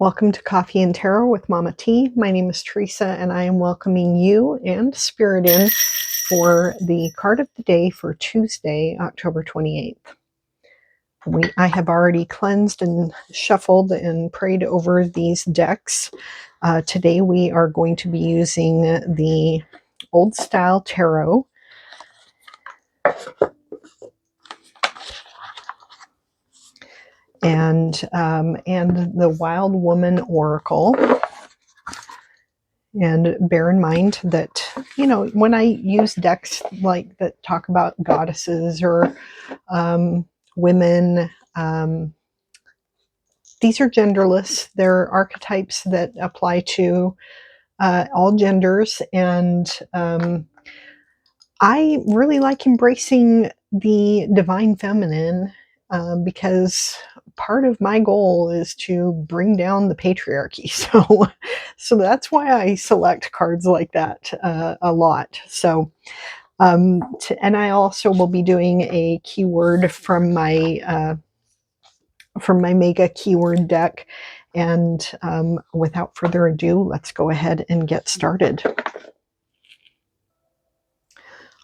Welcome to Coffee and Tarot with Mama T. My name is Teresa, and I am welcoming you and Spirit in for the card of the day for Tuesday, October 28th. I have already cleansed and shuffled and prayed over these decks. Today we are going to be using the Old Style Tarot. And the Wild Woman Oracle. And bear in mind that, when I use decks like that talk about goddesses or women, these are genderless. They're archetypes that apply to all genders. And I really like embracing the divine feminine because part of my goal is to bring down the patriarchy. So that's why I select cards like that a lot. So, and I also will be doing a keyword from my mega keyword deck. And without further ado, let's go ahead and get started.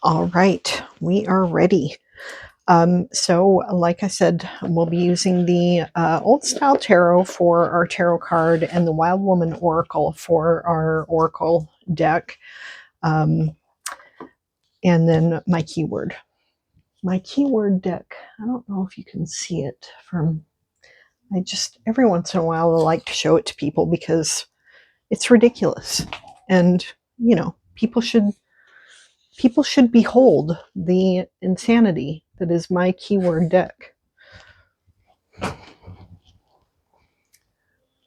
All right, we are ready. So, like I said, we'll be using the Old Style Tarot for our tarot card and the Wild Woman Oracle for our Oracle deck. And then my keyword. My keyword deck, I don't know if you can see it every once in a while I like to show it to people because it's ridiculous. And, people should behold the insanity that is my keyword deck.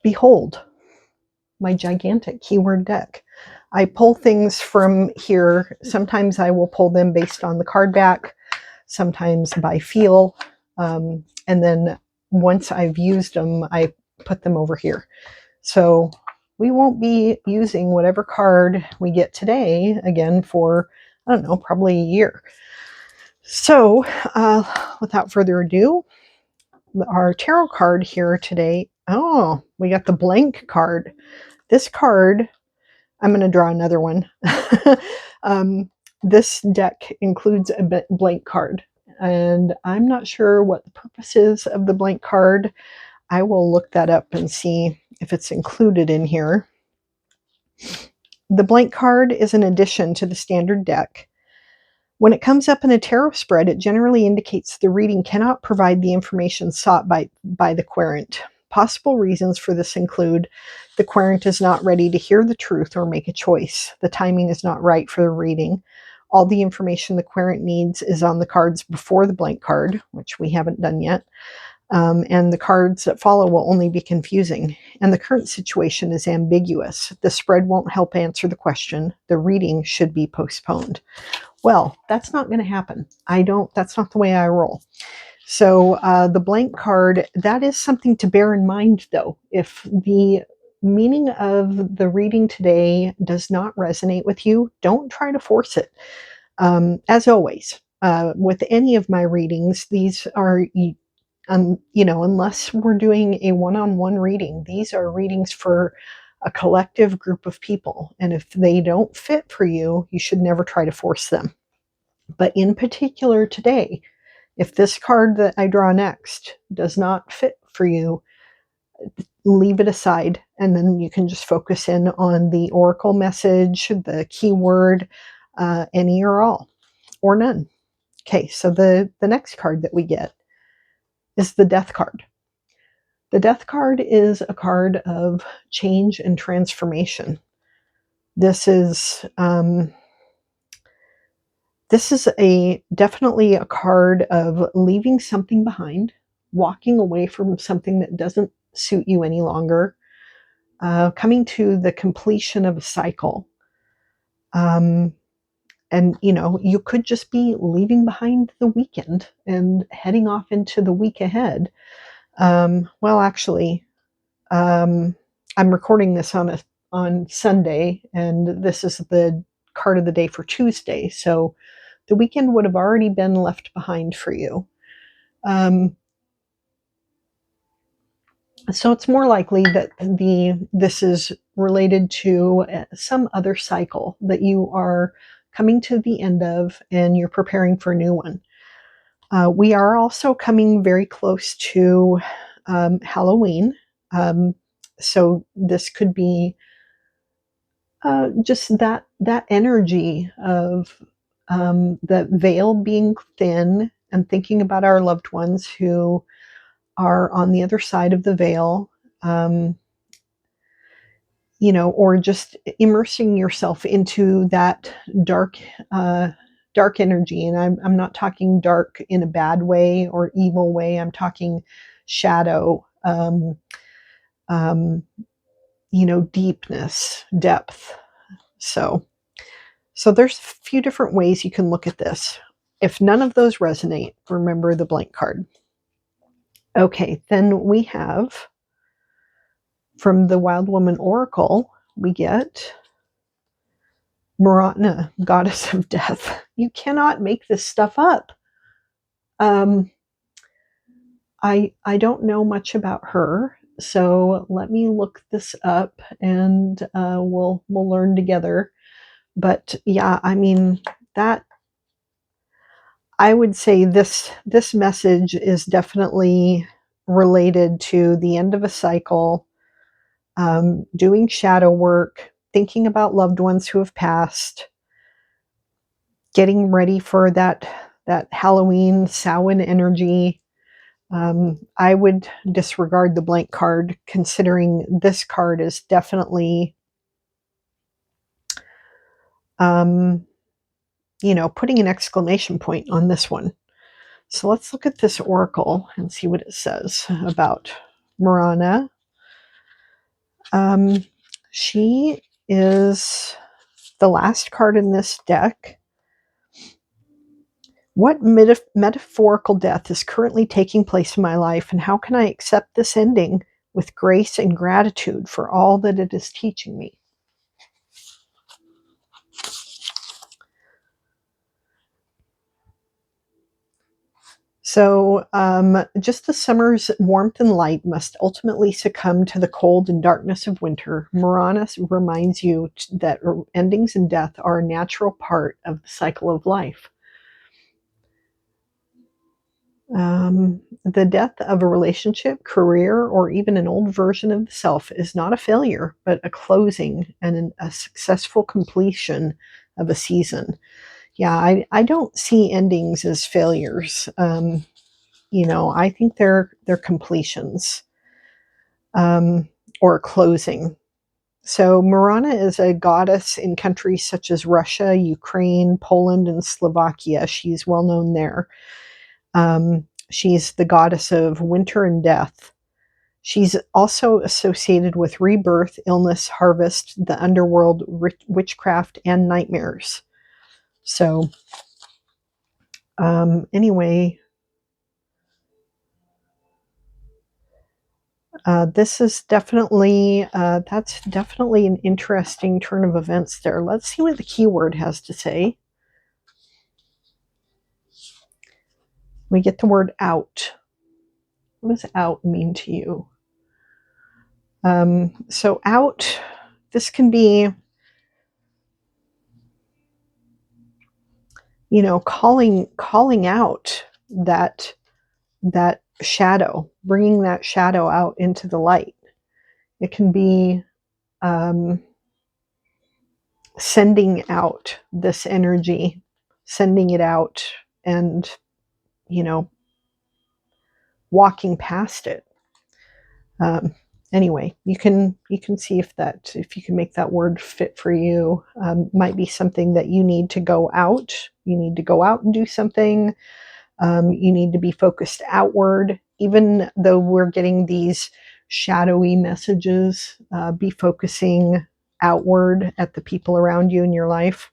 Behold my gigantic keyword deck. I pull things from here. Sometimes I will pull them based on the card back, sometimes by feel. And then once I've used them, I put them over here. So we won't be using whatever card we get today again for, I don't know, probably a year. So without further ado, our tarot card here today. Oh, we got the blank card. This card, I'm going to draw another one. This deck includes a blank card, and I'm not sure what the purpose is of the blank card. I will look that up and see if it's included in here. The blank card is an addition to the standard deck. When it comes up in a tarot spread, it generally indicates the reading cannot provide the information sought by the querent. Possible reasons for this include the querent is not ready to hear the truth or make a choice. The timing is not right for the reading. All the information the querent needs is on the cards before the blank card, which we haven't done yet. And the cards that follow will only be confusing. And the current situation is ambiguous. The spread won't help answer the question. The reading should be postponed. Well, that's not going to happen. That's not the way I roll. So the blank card, that is something to bear in mind, though. If the meaning of the reading today does not resonate with you, don't try to force it. As always, with any of my readings, these are, unless we're doing a one-on-one reading, these are readings for a collective group of people. And if they don't fit for you, you should never try to force them. But in particular today, if this card that I draw next does not fit for you, leave it aside, and then you can just focus in on the oracle message, the keyword, any or all, or none. Okay, so the next card that we get is the Death card. The Death card is a card of change and transformation. This is definitely a card of leaving something behind, walking away from something that doesn't suit you any longer, coming to the completion of a cycle. And, you could just be leaving behind the weekend and heading off into the week ahead. Actually, I'm recording this on Sunday, and this is the card of the day for Tuesday. So the weekend would have already been left behind for you. So it's more likely that this is related to some other cycle that you are coming to the end of and you're preparing for a new one. We are also coming very close to Halloween. Um, so this could be just that energy of the veil being thin and thinking about our loved ones who are on the other side of the veil. Um, or just immersing yourself into that dark, uh, dark energy. And I'm not talking dark in a bad way or evil way. I'm talking shadow, um, deepness, depth. So, so there's a few different ways you can look at this. If none of those resonate, remember the blank card. Okay, then we have from the Wild Woman Oracle, we get Maratna, goddess of death. You cannot make this stuff up. Um, I don't know much about her, so let me look this up, and we'll learn together. But yeah, I mean that I would say this message is definitely related to the end of a cycle, doing shadow work, thinking about loved ones who have passed, getting ready for that Halloween Samhain energy. I would disregard the blank card, considering this card is definitely, um, putting an exclamation point on this one. So let's look at this oracle and see what it says about Marana. She is the last card in this deck. What metaphorical death is currently taking place in my life, and how can I accept this ending with grace and gratitude for all that it is teaching me? So, just the summer's warmth and light must ultimately succumb to the cold and darkness of winter. Moranis reminds you that endings and death are a natural part of the cycle of life. The death of a relationship, career, or even an old version of the self is not a failure, but a closing and a successful completion of a season. Yeah, I don't see endings as failures. I think they're completions, or closing. So Marana is a goddess in countries such as Russia, Ukraine, Poland, and Slovakia. She's well known there. She's the goddess of winter and death. She's also associated with rebirth, illness, harvest, the underworld, witchcraft, and nightmares. So, anyway, this is definitely, that's definitely an interesting turn of events there. Let's see what the keyword has to say. We get the word out. What does out mean to you? So out, this can be, calling out that shadow, bringing that shadow out into the light. It can be, sending out this energy, sending it out, and you know walking past it. Um, anyway, you can see if you can make that word fit for you. Might be something that you need to go out. You need to go out and do something. You need to be focused outward, even though we're getting these shadowy messages. Be focusing outward at the people around you in your life.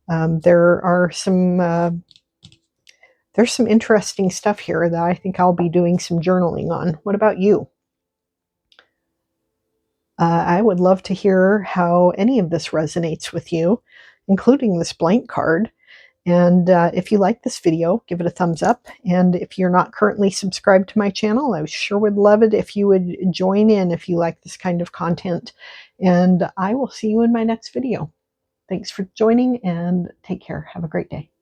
There are some there's some interesting stuff here that I think I'll be doing some journaling on. What about you? I would love to hear how any of this resonates with you, including this blank card. And if you like this video, give it a thumbs up. And if you're not currently subscribed to my channel, I sure would love it if you would join in if you like this kind of content. And I will see you in my next video. Thanks for joining and take care. Have a great day.